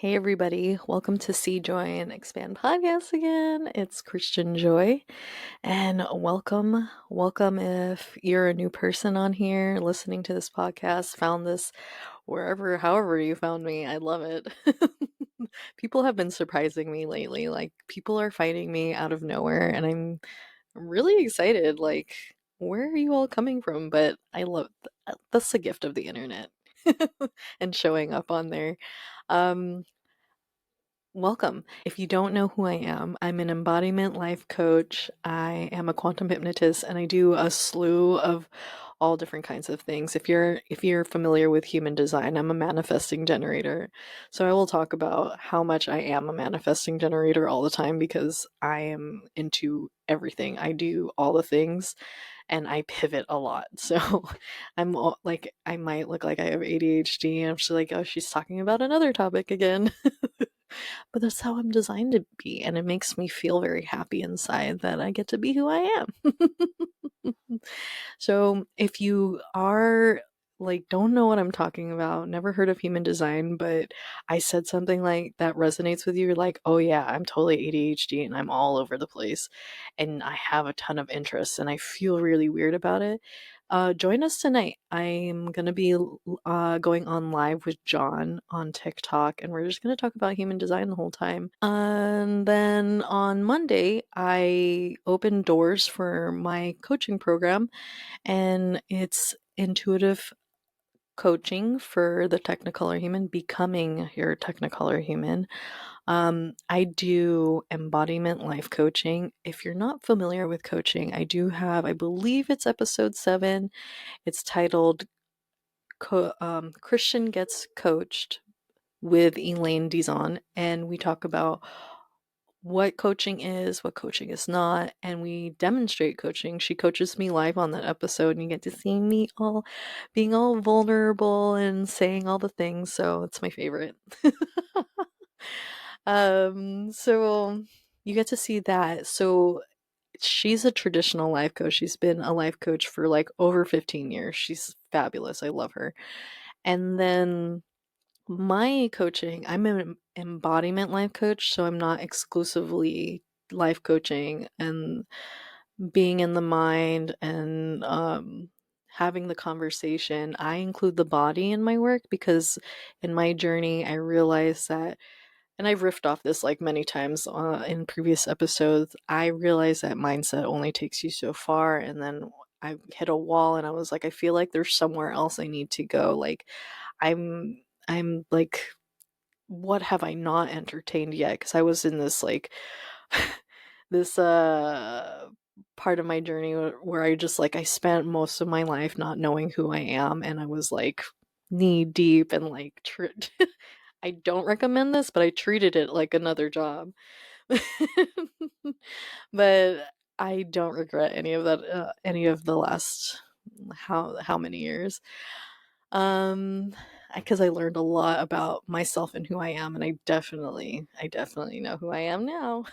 Hey everybody, welcome to See Joy and Expand podcast again. It's Christian Joy, and welcome if you're a new person on here listening to this podcast, found this however you found me. I love it. People have been surprising me lately. Like people are finding me out of nowhere, and I'm really excited. Like, where are you all coming from? But I love that's the gift of the internet and showing up on there. Um, Welcome. If you don't know who I am, I'm an embodiment life coach. I am a quantum hypnotist and I do a slew of all different kinds of things. If you're familiar with human design, I'm a manifesting generator. So I will talk about how much I am a manifesting generator all the time because I am into everything. I do all the things and I pivot a lot. So like I might look like I have ADHD and I'm just like, oh, she's talking about another topic again. But that's how I'm designed to be, and it makes me feel very happy inside that I get to be who I am. So, if you are like don't know what I'm talking about, never heard of human design, but I said something like that resonates with you, you're like, "Oh yeah, I'm totally ADHD and I'm all over the place and I have a ton of interests and I feel really weird about it." Join us tonight. I'm going to be going on live with John on TikTok, and we're just going to talk about human design the whole time. And then on Monday, I opened doors for my coaching program, and it's intuitive coaching for the Technicolor human, becoming your Technicolor human. I do embodiment life coaching. If you're not familiar with coaching, I do have, I believe it's episode 7. It's titled Christian Gets Coached with Elaine Dizon, and we talk about what coaching is not, and we demonstrate coaching. She coaches me live on that episode, and you get to see me all being all vulnerable and saying all the things, so it's my favorite. So you get to see that. So she's a traditional life coach. She's been a life coach for like over 15 years. She's fabulous. I love her. And then my coaching, I'm an embodiment life coach, so I'm not exclusively life coaching and being in the mind and having the conversation. I include the body in my work because in my journey, I realized that, and I've riffed off this like many times in previous episodes, I realized that mindset only takes you so far. And then I hit a wall and I was like, I feel like there's somewhere else I need to go. Like, I'm like, what have I not entertained yet? Because I was in this like this part of my journey where I just like I spent most of my life not knowing who I am, and I was like knee deep and like I don't recommend this, but I treated it like another job. But I don't regret any of that, any of the last how many years. Um, because I learned a lot about myself and who I am, and I definitely know who I am now.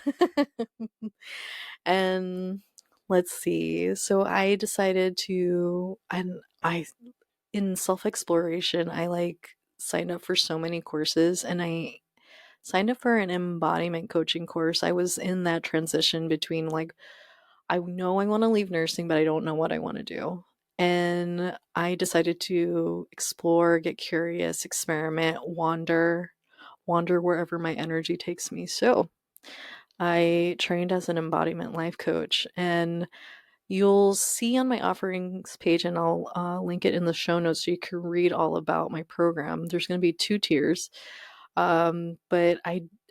And let's see. So I decided to, and I, in self exploration, I like signed up for so many courses, and I signed up for an embodiment coaching course. I was in that transition between like, I know I want to leave nursing, but I don't know what I want to do. And I decided to explore, get curious, experiment, wander wherever my energy takes me. So I trained as an embodiment life coach, and you'll see on my offerings page, and I'll link it in the show notes so you can read all about my program. There's going to be 2 tiers. But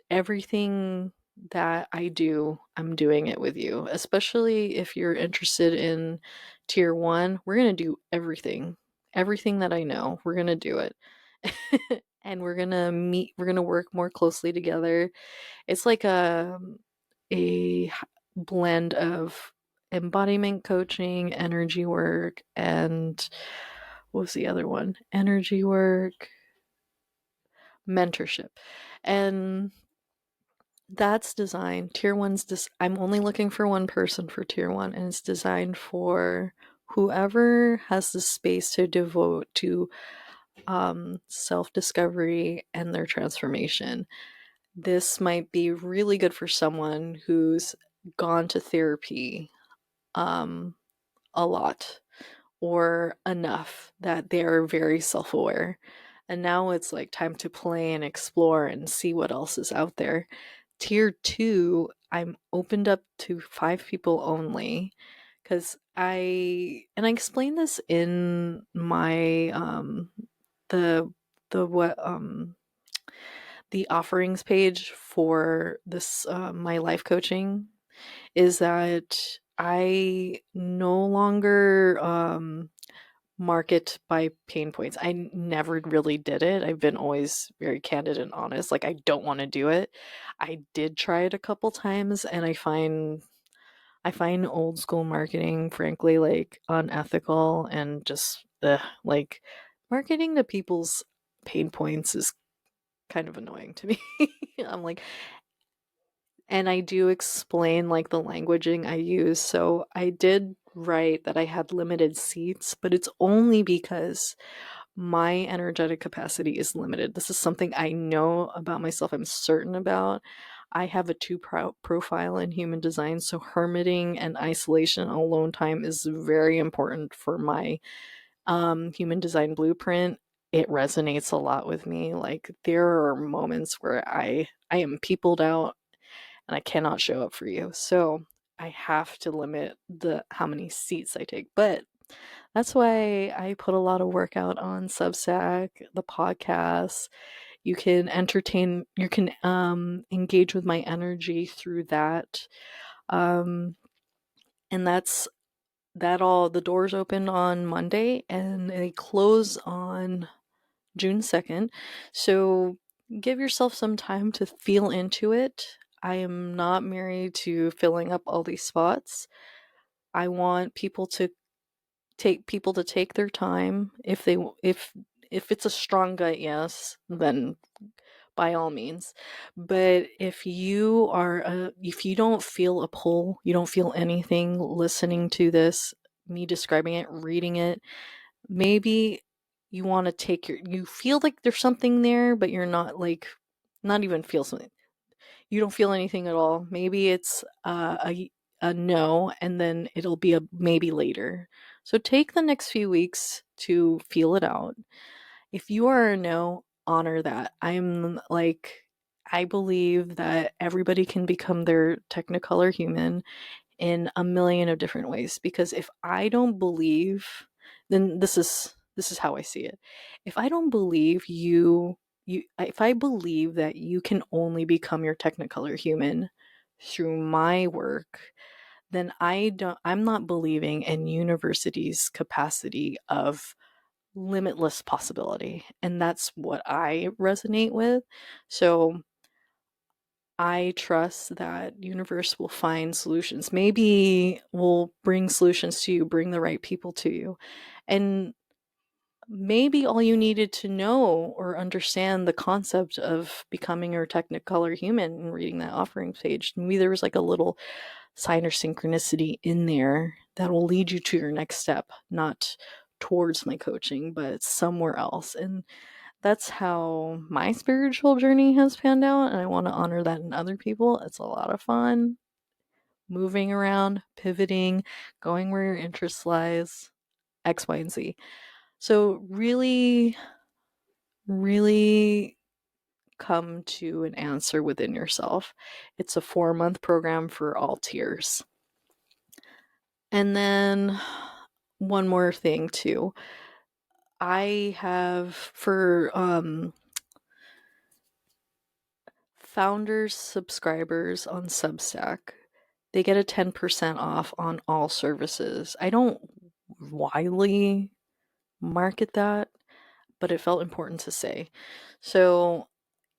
everything that I do, I'm doing it with you. Especially if you're interested in tier 1, we're going to do everything. Everything that I know, we're going to do it. And we're going to work more closely together. It's like a blend of embodiment coaching, energy work, and what was the other one? Energy work, mentorship. And that's designed. Tier one's I'm only looking for one person for tier one, and it's designed for whoever has the space to devote to self-discovery and their transformation. This might be really good for someone who's gone to therapy um, a lot or enough that they're very self-aware. And now it's like time to play and explore and see what else is out there. Tier two, I'm opened up to 5 people only because I explained this in my the what the offerings page for this my life coaching is that I no longer market by pain points. I never really did it. I've been always very candid and honest. Like, I don't want to do it. I did try it a couple times, and I find old school marketing, frankly, like unethical and just like marketing to people's pain points is kind of annoying to me. I'm like, and I do explain like the languaging I use. So I did write that I had limited seats, but it's only because my energetic capacity is limited. This is something I know about myself, I'm certain about. I have a profile in human design, so hermiting and isolation alone time is very important for my human design blueprint. It resonates a lot with me. Like, there are moments where I am peopled out and I cannot show up for you. So I have to limit the how many seats I take. But that's why I put a lot of work out on Substack, the podcast. You can engage with my energy through that. Um, and the doors open on Monday and they close on June 2nd. So give yourself some time to feel into it. I am not married to filling up all these spots. I want people to take their time. If it's a strong gut yes, then by all means. But if you don't feel a pull, you don't feel anything listening to this, me describing it, reading it, maybe you want to you feel like there's something there, but you're not like, not even feel something. You don't feel anything at all. Maybe it's a no, and then it'll be a maybe later. So take the next few weeks to feel it out. If you are a no, honor that. I believe that everybody can become their Technicolor human in a million of different ways, because if I don't believe, then this is how I see it. If I don't believe if I believe that you can only become your Technicolor human through my work, then I'm not believing in university's capacity of limitless possibility, and that's what I resonate with. So I trust that universe will find solutions. Maybe will bring solutions to you, bring the right people to you. And maybe all you needed to know or understand the concept of becoming your Technicolor human and reading that offering page. Maybe there was like a little sign or synchronicity in there that will lead you to your next step, not towards my coaching, but somewhere else. And that's how my spiritual journey has panned out, and I want to honor that in other people. It's a lot of fun moving around, pivoting, going where your interest lies, X, Y, and Z. So really, really come to an answer within yourself. It's a 4-month program for all tiers. And then one more thing too. I have for founders subscribers on Substack, they get a 10% off on all services. I don't widely market that, but it felt important to say. So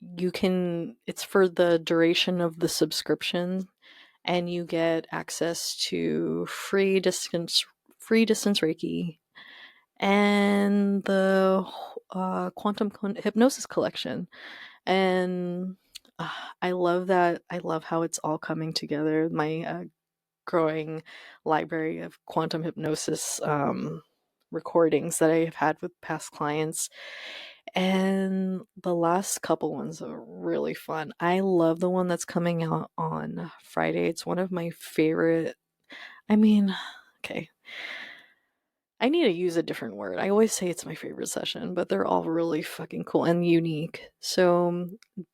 it's for the duration of the subscription, and you get access to free distance Reiki and the quantum hypnosis collection. And I love that. I love how it's all coming together. My growing library of quantum hypnosis recordings that I have had with past clients. And the last couple ones are really fun. I love the one that's coming out on Friday. It's one of my favorite. I mean, okay, I need to use a different word. I always say it's my favorite session, but they're all really fucking cool and unique. So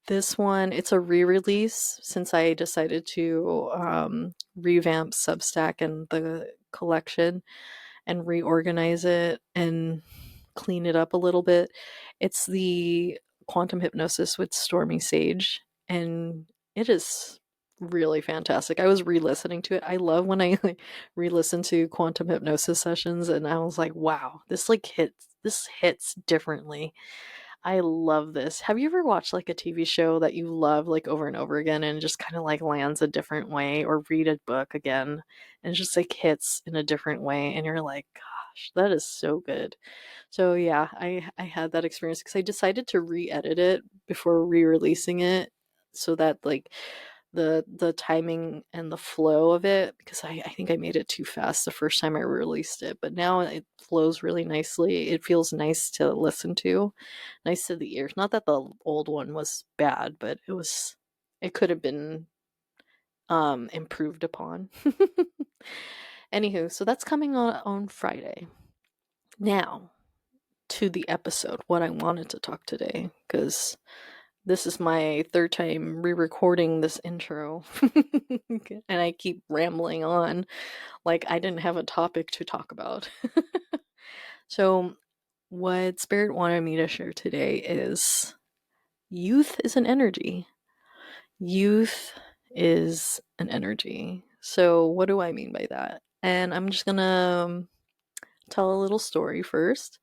this one, it's a re-release since I decided to revamp Substack and the collection and reorganize it and clean it up a little bit. It's the Quantum Hypnosis with Stormy Sage, and it is really fantastic. I was re-listening to it. I love when I like re-listen to quantum hypnosis sessions, and I was like, wow, this hits differently. I love this. Have you ever watched like a TV show that you love like over and over again and just kind of like lands a different way, or read a book again and it just like hits in a different way and you're like, gosh, that is so good. So yeah, I had that experience because I decided to re-edit it before re-releasing it so that like the timing and the flow of it, because I think I made it too fast the first time I released it, but now it flows really nicely. It feels nice to listen to, nice to the ears. Not that the old one was bad, but it could have been improved upon. Anywho, so that's coming on Friday. Now to the episode, what I wanted to talk today, because this is my third time re-recording this intro and I keep rambling on like I didn't have a topic to talk about. So what Spirit wanted me to share today is youth is an energy. Youth is an energy. So what do I mean by that? And I'm just gonna tell a little story first.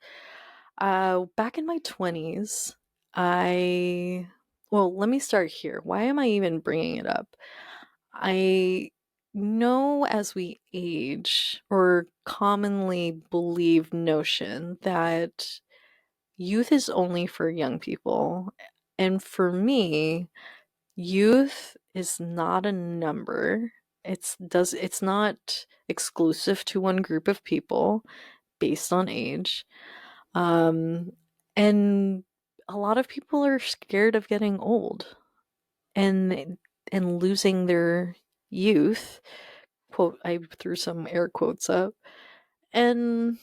Back in my 20s, I. Well, let me start here. Why am I even bringing it up? I know as we age, or commonly believed notion that youth is only for young people. And for me, youth is not a number. It's not exclusive to one group of people based on age. Um, and a lot of people are scared of getting old and losing their youth. Quote, I threw some air quotes up. And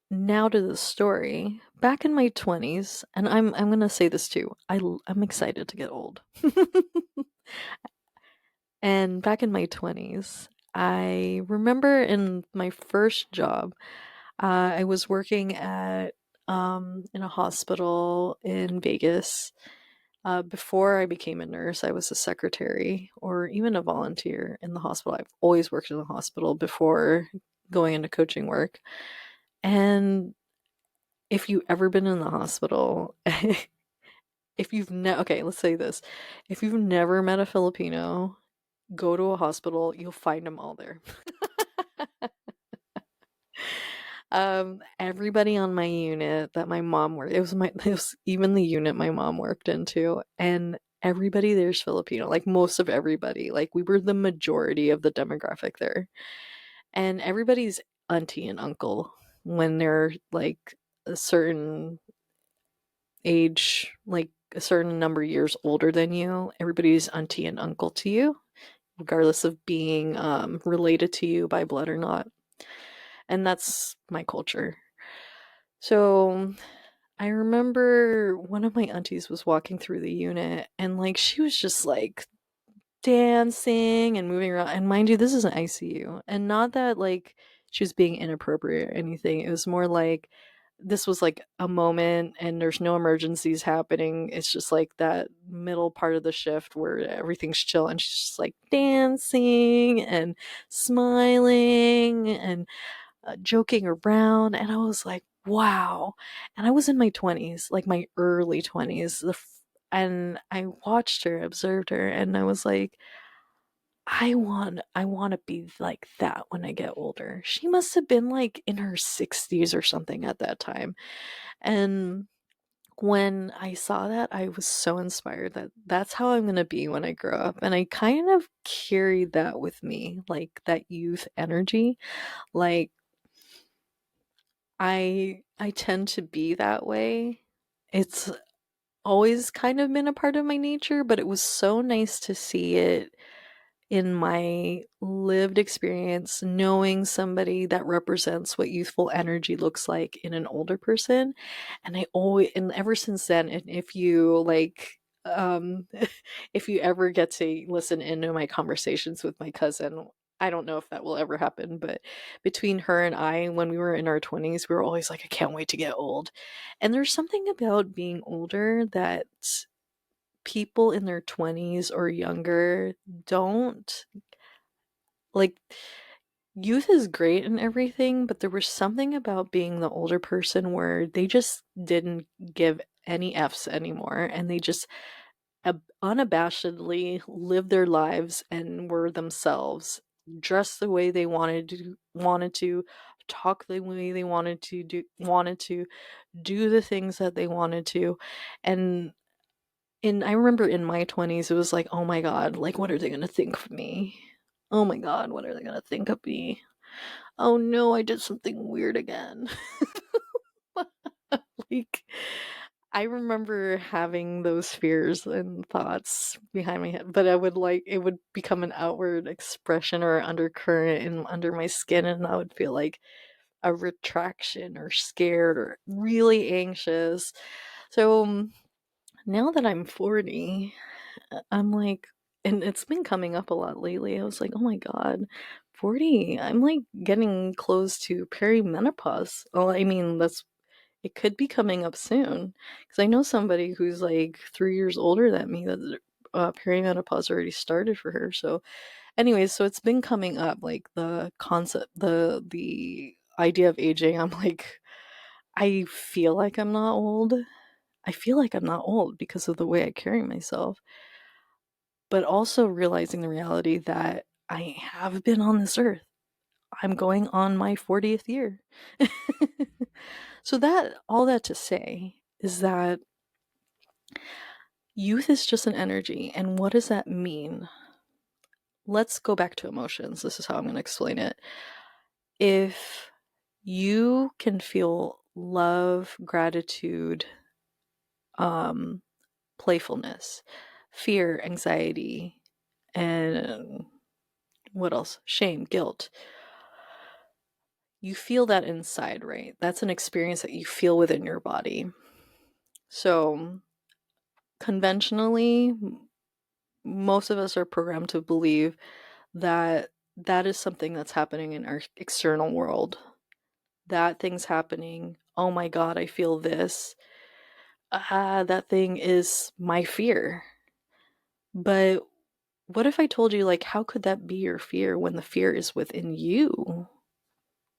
now to the story. Back in my 20s, and I'm going to say this too. I'm excited to get old. And back in my 20s, I remember in my first job, I was working at in a hospital in Vegas. Before I became a nurse, I was a secretary or even a volunteer in the hospital. I've always worked in the hospital before going into coaching work. And if you've ever been in the hospital, if you've okay, let's say this. If you've never met a Filipino, go to a hospital, you'll find them all there. Everybody on my unit that my mom worked, it was even the unit my mom worked into, and everybody there's Filipino, like most of everybody. Like we were the majority of the demographic there. And everybody's auntie and uncle when they're like a certain age, like a certain number of years older than you. Everybody's auntie and uncle to you, regardless of being related to you by blood or not. And that's my culture. So I remember one of my aunties was walking through the unit and like she was just like dancing and moving around. And mind you, this is an ICU. And not that like she was being inappropriate or anything. It was more like this was like a moment and there's no emergencies happening. It's just like that middle part of the shift where everything's chill and she's just like dancing and smiling and joking around. And I was like, wow. And I was in my 20s, like my early 20s. And I watched her, observed her, and I was like, I want to be like that when I get older. She must have been like in her 60s or something at that time. And when I saw that, I was so inspired that that's how I'm going to be when I grow up. And I kind of carried that with me, like that youth energy. Like I tend to be that way. It's always kind of been a part of my nature, but it was so nice to see it in my lived experience, knowing somebody that represents what youthful energy looks like in an older person. And and ever since then, and if you like, if you ever get to listen into my conversations with my cousin, I don't know if that will ever happen, but between her and I, when we were in our 20s, we were always like, I can't wait to get old. And there's something about being older that people in their 20s or younger don't like. Youth is great and everything, but there was something about being the older person where they just didn't give any F's anymore, and they just unabashedly lived their lives and were themselves, dressed the way they wanted to, talk the way they wanted to do the things that they wanted to. And I remember in my 20s, it was like, oh my God, like, what are they going to think of me? Oh my God, what are they going to think of me? Oh no, I did something weird again. Like, I remember having those fears and thoughts behind my head, but it would become an outward expression or undercurrent under my skin, and I would feel like a retraction or scared or really anxious. So now that I'm 40, I'm like, and it's been coming up a lot lately. I was like, oh my God, 40. I'm like getting close to perimenopause. Well, I mean, it could be coming up soon. Because I know somebody who's like 3 years older than me that perimenopause already started for her. So, anyways, so it's been coming up, like the concept, the idea of aging. I'm like, I feel like I'm not old. I feel like I'm not old because of the way I carry myself, but also realizing the reality that I have been on this earth. I'm going on my 40th year. So that all that to say is that youth is just an energy. And what does that mean? Let's go back to emotions. This is how I'm going to explain it. If you can feel love, gratitude, um, playfulness, fear, anxiety, and what else? Shame, guilt. You feel that inside, right? That's an experience that you feel within your body. So, conventionally, most of us are programmed to believe that that is something that's happening in our external world. That thing's happening. Oh my God, I feel this. That thing is my fear. But what if I told you, like, how could that be your fear when the fear is within you?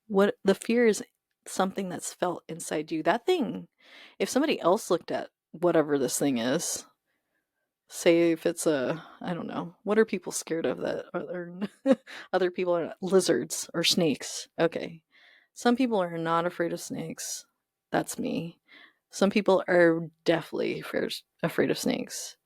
What the fear is something that's felt inside you. That thing, if somebody else looked at whatever this thing is, say if it's I don't know, what are people scared of that other people are lizards or snakes. Okay. Some people are not afraid of snakes. That's me. Some people are definitely afraid of snakes.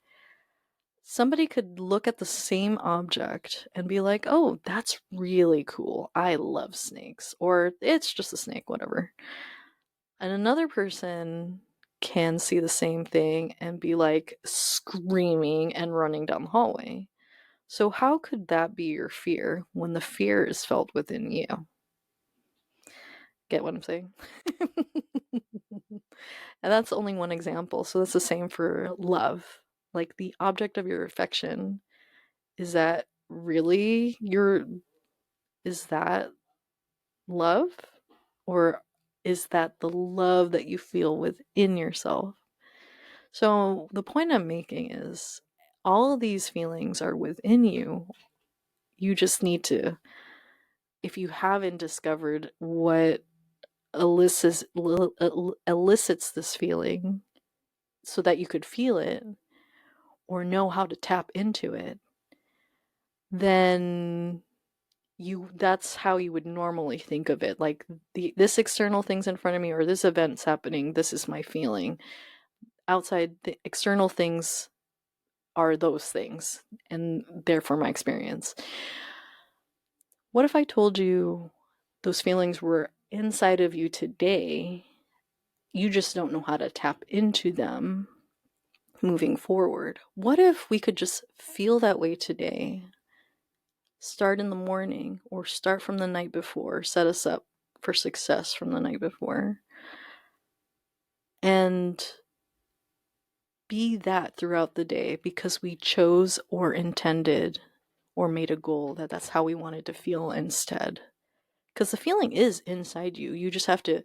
Somebody could look at the same object and be like, oh, that's really cool. I love snakes. Or it's just a snake, whatever. And another person can see the same thing and be like screaming and running down the hallway. So, how could that be your fear when the fear is felt within you? Get what I'm saying? And that's only one example. So, that's the same for love. Like the object of your affection, is that really is that love? Or is that the love that you feel within yourself? So the point I'm making is all of these feelings are within you. You just need to, if you haven't discovered what elicits this feeling so that you could feel it or know how to tap into it, then that's how you would normally think of it. Like this external thing's in front of me or this event's happening, this is my feeling. Outside, the external things are those things, and therefore my experience. What if I told you those feelings were inside of you today, you just don't know how to tap into them moving forward. What if we could just feel that way today? Start in the morning or start from the night before, set us up for success from the night before. And be that throughout the day because we chose or intended or made a goal that that's how we wanted to feel instead. Because the feeling is inside you. You just have to,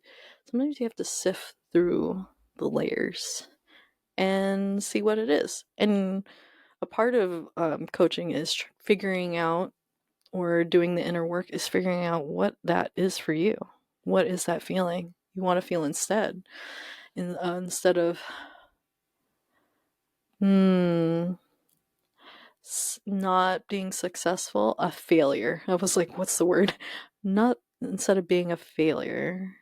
sometimes you have to sift through the layers and see what it is. And a part of coaching is figuring out, or doing the inner work is figuring out what that is for you. What is that feeling you want to feel instead? Instead of, not being successful, a failure. I was like, what's the word? Not, instead of being a failure.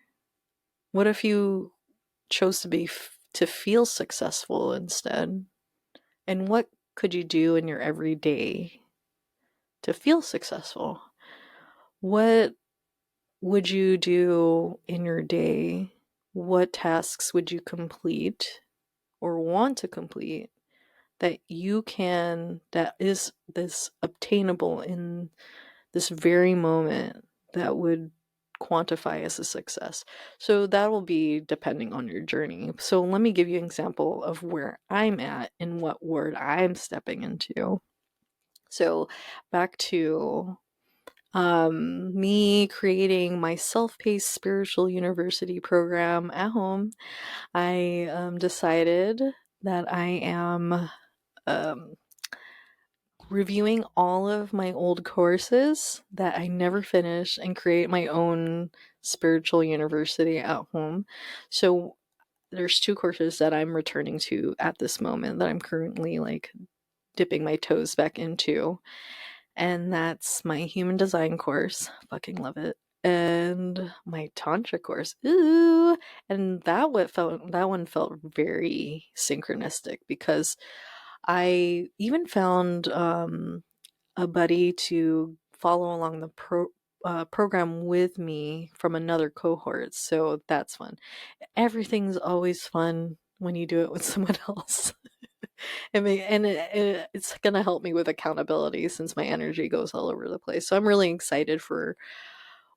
What if you chose to to feel successful instead? And what could you do in your everyday to feel successful? What would you do in your day? What tasks would you complete or want to complete that you can, that is this obtainable in this very moment, that would quantify as a success? So that will be depending on your journey. So let me give you an example of where I'm at and what word I'm stepping into. So back to me creating my self-paced spiritual university program at home. I decided that I am um, reviewing all of my old courses that I never finished and create my own spiritual university at home. So there's two courses that I'm returning to at this moment that I'm currently like dipping my toes back into. And that's my human design course. Fucking love it. And my tantra course. Ooh. And that one felt very synchronistic because I even found a buddy to follow along the program with me from another cohort. So that's fun. Everything's always fun when you do it with someone else. It's going to help me with accountability since my energy goes all over the place. So I'm really excited for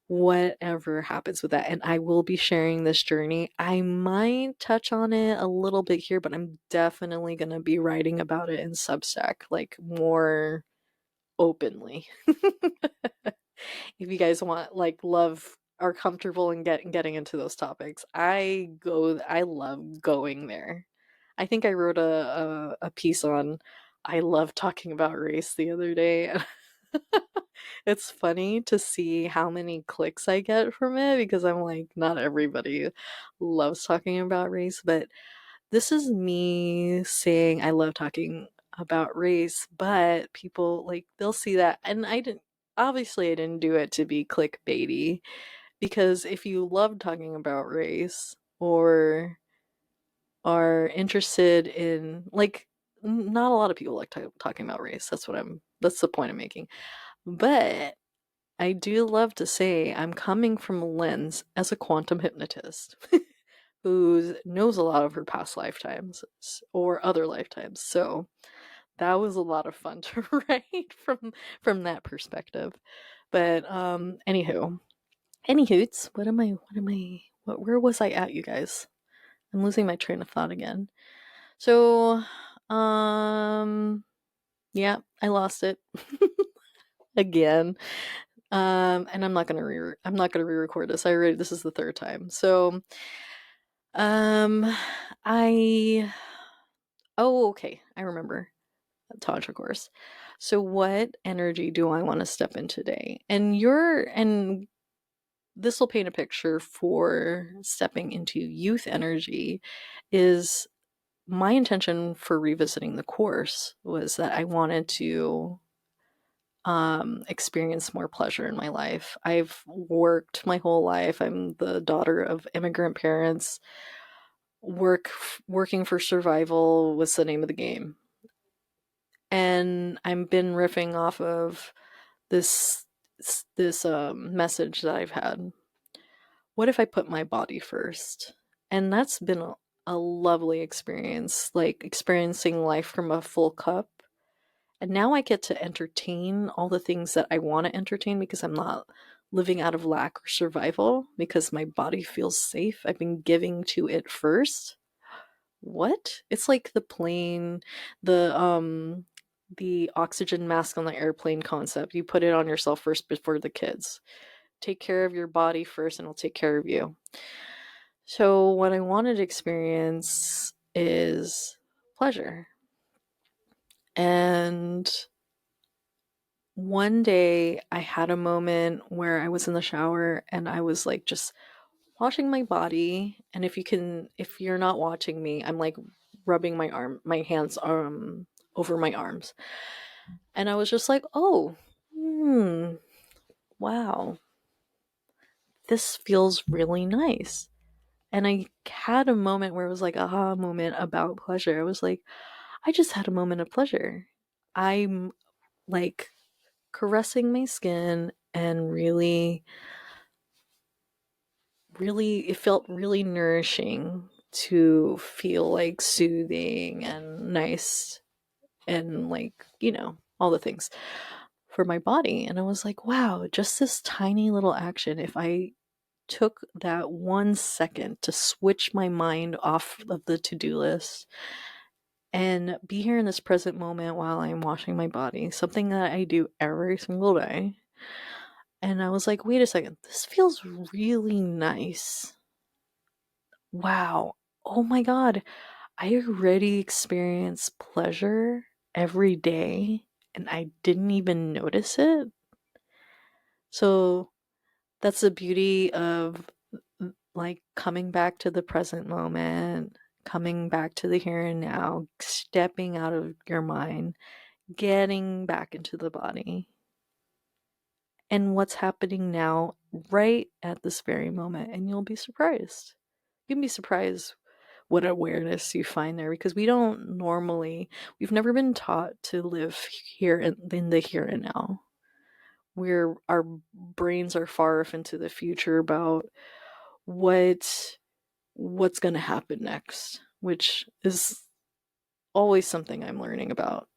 whatever happens with that. And I will be sharing this journey. I might touch on it a little bit here, but I'm definitely going to be writing about it in Substack, like more openly. If you guys want, like, love, are comfortable in getting into those topics, I love going there. I think I wrote a piece on I love talking about race the other day. It's funny to see how many clicks I get from it because I'm like, not everybody loves talking about race, but this is me saying I love talking about race, but people, like, they'll see that, and I didn't do it to be clickbaity, because if you love talking about race or are interested in, like, not a lot of people like talking about race. That's the point I'm making. But I do love to say I'm coming from a lens as a quantum hypnotist who knows a lot of her past lifetimes or other lifetimes. So that was a lot of fun to write from that perspective. But anywhoots, where was I at, you guys? I'm losing my train of thought again. So, yeah, I lost it again. And I'm not gonna re-record this. This is the third time. So, um, I oh, okay, I remember. Tantra course. So what energy do I want to step in today? And this will paint a picture for stepping into youth energy. Is my intention for revisiting the course was that I wanted to experience more pleasure in my life. I've worked my whole life. I'm the daughter of immigrant parents. Working for survival was the name of the game. And I've been riffing off of this message that I've had. what if I put my body first? And that's been a lovely experience, like experiencing life from a full cup. And now I get to entertain all the things that I want to entertain because I'm not living out of lack or survival because my body feels safe. I've been giving to it first. What? It's like the plane, the oxygen mask on the airplane concept. You put it on yourself first before the kids. Take care of your body first and it'll take care of you. So what I wanted to experience is pleasure. And one day I had a moment where I was in the shower and I was like just washing my body. And if you're not watching me, I'm like rubbing my hands over my arms. And I was just like, oh, wow, this feels really nice. And I had a moment where it was like aha moment about pleasure. I was like, I just had a moment of pleasure. I'm like caressing my skin and really, it felt really nourishing to feel like soothing and nice and like, all the things for my body. And I was like, wow, just this tiny little action. If I took that 1 second to switch my mind off of the to-do list and be here in this present moment while I'm washing my body, something that I do every single day. And I was like, wait a second, this feels really nice. Wow. Oh my God. I already experience pleasure every day and I didn't even notice it. So that's the beauty of like coming back to the present moment, coming back to the here and now, stepping out of your mind, getting back into the body. And what's happening now, right at this very moment. And you'll be surprised. You can be surprised what awareness you find there because we've never been taught to live here in the here and now. Our brains are far off into the future about what's going to happen next, which is always something I'm learning about.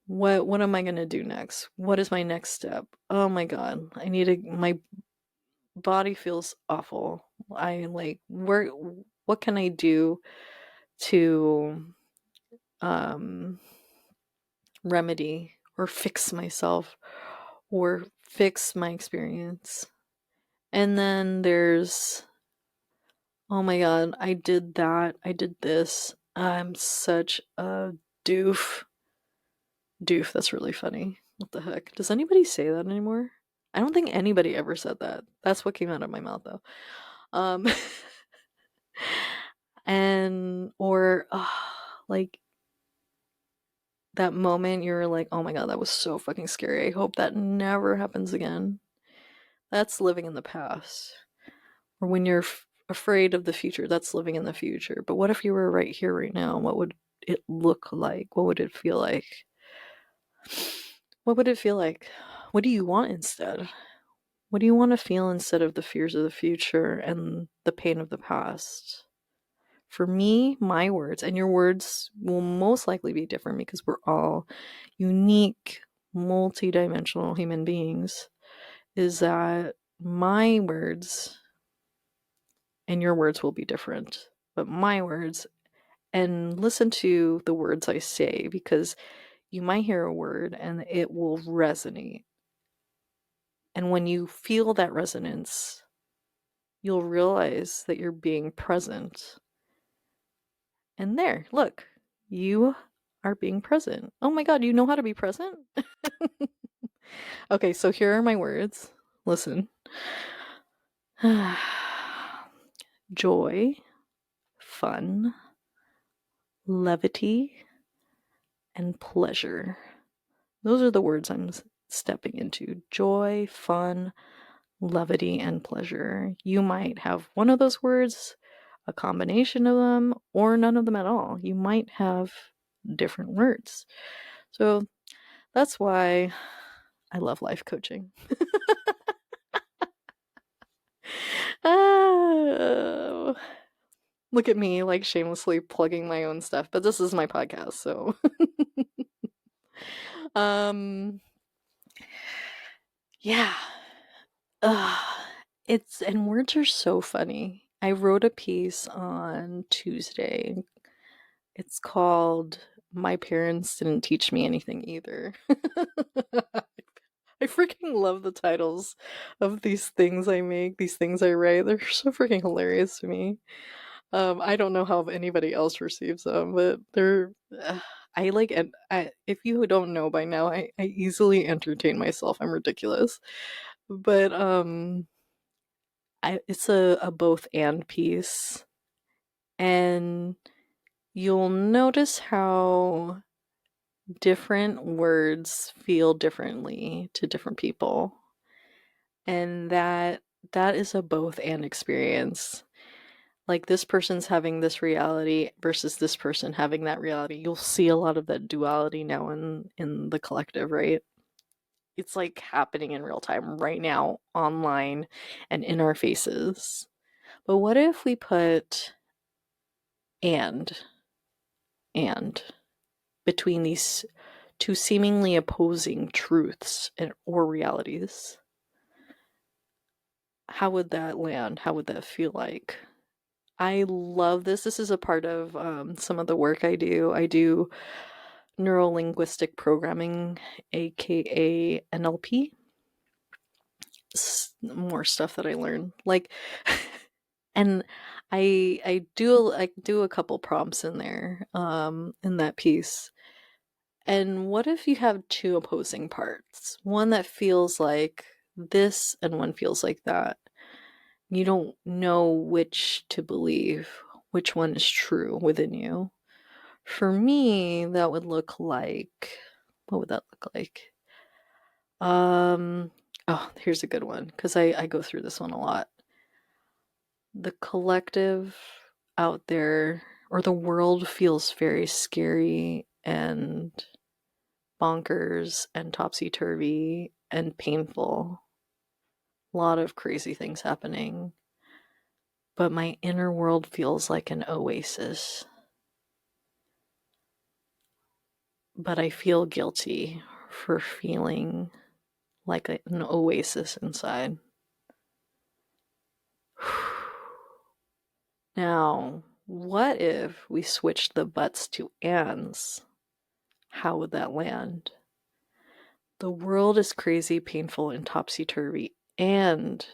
What am I going to do next? What is my next step? Oh my God, my body feels awful. I like what can I do to um remedy or fix myself or fix my experience? And then there's, oh my God, I did that. I did this. I'm such a doof. Doof, that's really funny. What the heck? Does anybody say that anymore? I don't think anybody ever said that. That's what came out of my mouth though. Um and or like that moment you're like, oh my God, that was so fucking scary. I hope that never happens again. That's living in the past. Or when you're afraid of the future, that's living in the future. But what if you were right here, right now? What would it look like? What would it feel like? What would it feel like? What do you want instead? What do you want to feel instead of the fears of the future and the pain of the past? For me, my words, and your words will most likely be different because we're all unique, multi-dimensional human beings, is that my words and your words will be different. But my words, and listen to the words I say because you might hear a word and it will resonate. And when you feel that resonance, you'll realize that you're being present. And there, look, you are being present. Oh my God, you know how to be present? Okay, so here are my words. Listen. Joy, fun, levity, and pleasure. Those are the words I'm stepping into. Joy, fun, levity, and pleasure. You might have one of those words, a combination of them, or none of them at all. You might have different words. So that's why I love life coaching. Oh, look at me, like shamelessly plugging my own stuff, but this is my podcast, so. um, yeah. Ugh. And words are so funny. I wrote a piece on Tuesday. It's called My Parents Didn't Teach Me Anything Either. I freaking love the titles of these things I make, these things I write. They're so freaking hilarious to me. I don't know how anybody else receives them, but they're. I like, and if you don't know by now, I easily entertain myself. I'm ridiculous, but it's a both and piece, and you'll notice how different words feel differently to different people, and that is a both and experience. Like this person's having this reality versus this person having that reality. You'll see a lot of that duality now in the collective, right? It's like happening in real time right now, online and in our faces. But what if we put and and between these two seemingly opposing truths or realities? How would that land? How would that feel like? I love this. This is a part of some of the work I do. I do neuro-linguistic programming, aka NLP. More stuff that I learned. Like, and I do a couple prompts in there, in that piece. And what if you have two opposing parts? One that feels like this and one feels like that. You don't know which to believe, which one is true within you. For me, that would look like, what would that look like? Oh, here's a good one because I go through this one a lot. The collective out there or the world feels very scary and bonkers and topsy-turvy and painful. A lot of crazy things happening. But my inner world feels like an oasis. But I feel guilty for feeling like an oasis inside. Now, what if we switched the buts to ands? How would that land? The world is crazy, painful, and topsy-turvy, and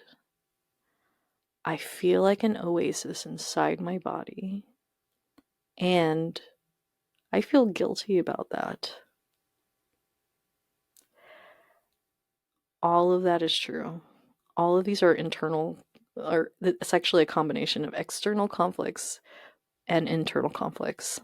I feel like an oasis inside my body, and I feel guilty about that. All of that is true. All of these are internal, or it's actually a combination of external conflicts and internal conflicts.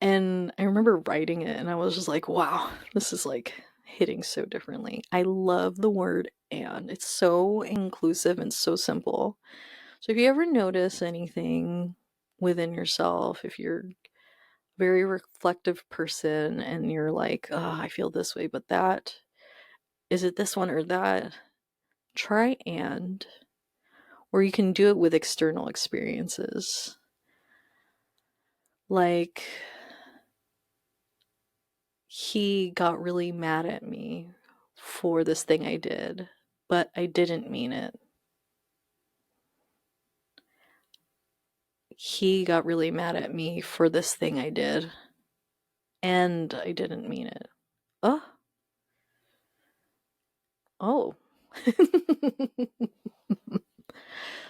And I remember writing it and I was just like, wow, this is like hitting so differently. I love the word and. It's so inclusive and so simple. So if you ever notice anything within yourself, if you're a very reflective person and you're like, oh, I feel this way, but that, is it this one or that? Try and. Or you can do it with external experiences. Like, he got really mad at me for this thing I did, but I didn't mean it. He got really mad at me for this thing I did, and I didn't mean it. Oh, oh.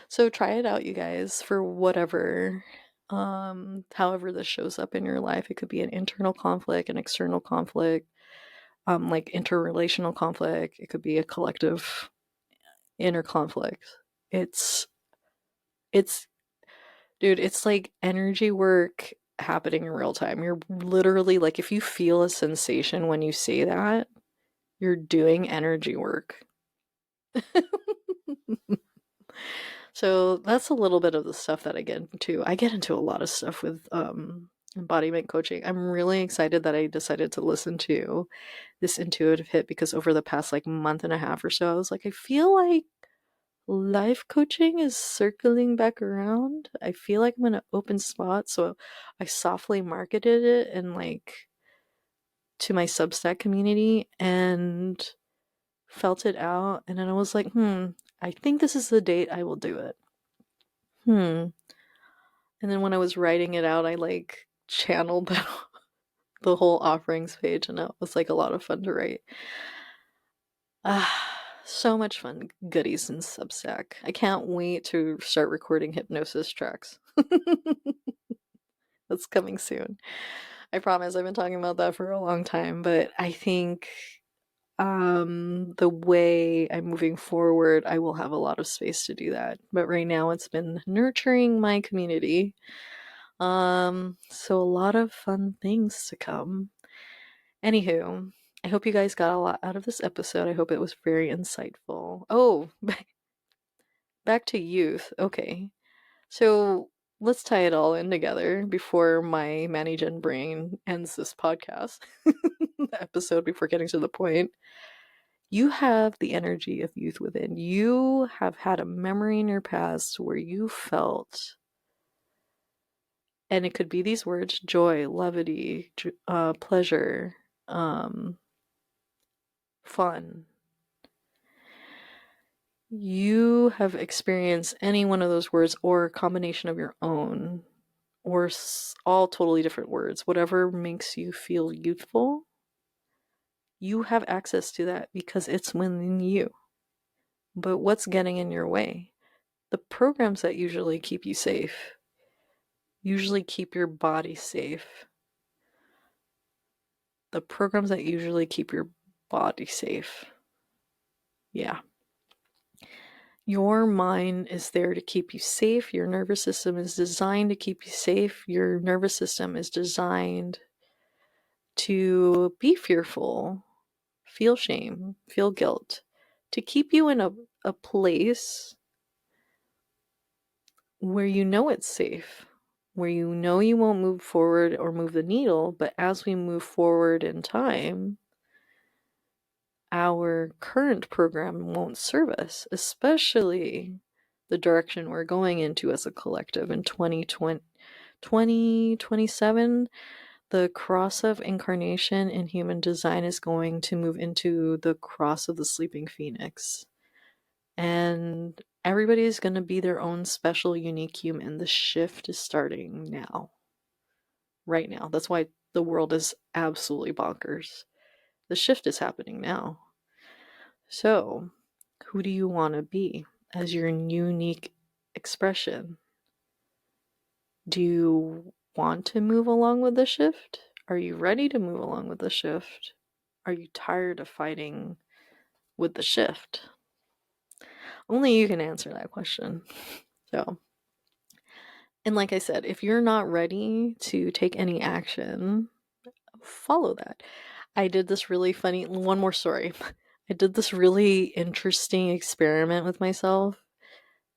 So try it out, you guys, for whatever, however this shows up in your life. It could be an internal conflict, an external conflict, like interrelational conflict. It could be a collective inner conflict. It's it's dude, it's like energy work happening in real time. You're literally like, if you feel a sensation when you say that, you're doing energy work. So that's a little bit of the stuff that I get into. I get into a lot of stuff with embodiment coaching. I'm really excited that I decided to listen to this intuitive hit because over the past like month and a half or so, I was like, I feel like life coaching is circling back around. I feel like I'm in an open spot, so I softly marketed it and like to my Substack community and felt it out, and then I was like, I think this is the date I will do it. And then when I was writing it out, I like channeled the whole offerings page, and it was like a lot of fun to write. So much fun goodies in Substack. I can't wait to start recording hypnosis tracks. That's coming soon. I promise. I've been talking about that for a long time, but I think the way I'm moving forward, I will have a lot of space to do that. But right now it's been nurturing my community. So a lot of fun things to come. Anywho, I hope you guys got a lot out of this episode. I hope it was very insightful. Oh, back to youth. Okay. So let's tie it all in together before my Manigen brain ends this podcast. The episode before getting to the point. You have the energy of youth within. You have had a memory in your past where you felt, and it could be these words: joy, levity, pleasure, um, fun. You have experienced any one of those words or a combination of your own, or all totally different words, whatever makes you feel youthful. You have access to that because it's within you. But what's getting in your way? The programs that usually keep you safe, usually keep your body safe. The programs that usually keep your body safe. Yeah. Your mind is there to keep you safe. Your nervous system is designed to keep you safe. Your nervous system is designed to be fearful, feel shame, feel guilt, to keep you in a place where you know it's safe, where you know you won't move forward or move the needle, but as we move forward in time, our current program won't serve us, especially the direction we're going into as a collective in 2027. The cross of incarnation in human design is going to move into the cross of the sleeping phoenix. And everybody's going to be their own special, unique human. The shift is starting now. Right now. That's why the world is absolutely bonkers. The shift is happening now. So, who do you want to be as your unique expression? Do you want to move along with the shift? Are you ready to move along with the shift? Are you tired of fighting with the shift? Only you can answer that question. So, and like I said, if you're not ready to take any action, follow that. I did this really funny, one more story. I did this really interesting experiment with myself.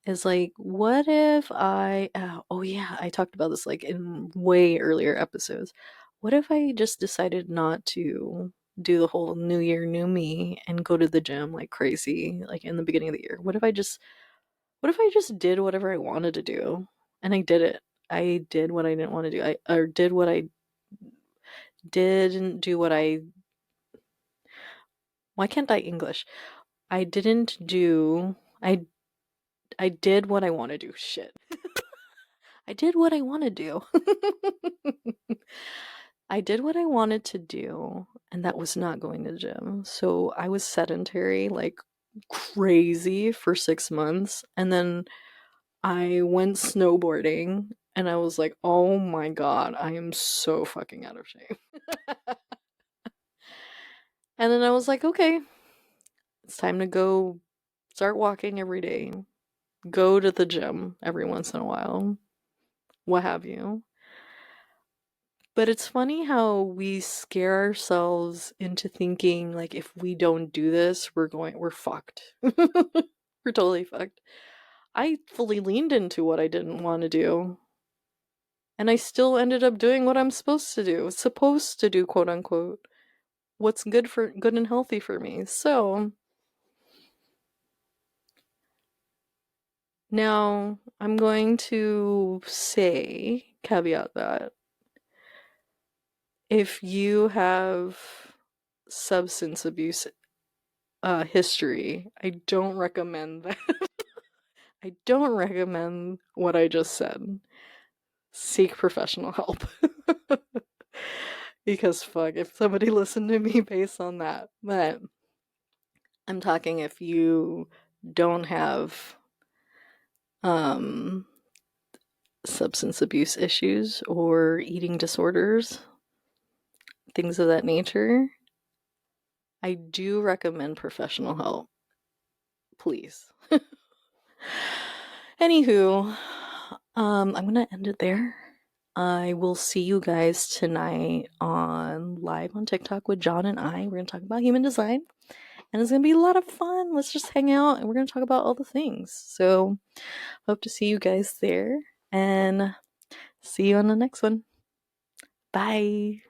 Is like, what if oh yeah, I talked about this like in way earlier episodes. What if I just decided not to do the whole new year, new me and go to the gym like crazy, like in the beginning of the year? What if I just did whatever I wanted to do? And I did it. I did what I didn't want to do. Or did what I didn't do what I why can't I English? I didn't do I did what I want to do. Shit. I did what I want to do. I did what I wanted to do, and that was not going to the gym. So I was sedentary like crazy for 6 months, and then I went snowboarding, and I was like, oh my god, I am so fucking out of shape. And then I was like, okay, it's time to go start walking every day, go to the gym every once in a while, what have you. But it's funny how we scare ourselves into thinking like if we don't do this, we're fucked. We're totally fucked. I fully leaned into what I didn't want to do. And I still ended up doing what I'm supposed to do, quote unquote. What's good and healthy for me. So Now, I'm going to caveat that if you have substance abuse history, I don't recommend that. I don't recommend what I just said. Seek professional help. Because fuck, if somebody listened to me based on that. But I'm talking if you don't have um substance abuse issues or eating disorders, things of that nature, I do recommend professional help. Please. Anywho, I'm gonna end it there. I will see you guys tonight on live on TikTok with John and I. We're gonna talk about human design, and it's gonna be a lot of fun. Let's just hang out and we're gonna talk about all the things. So, hope to see you guys there, and see you on the next one. Bye.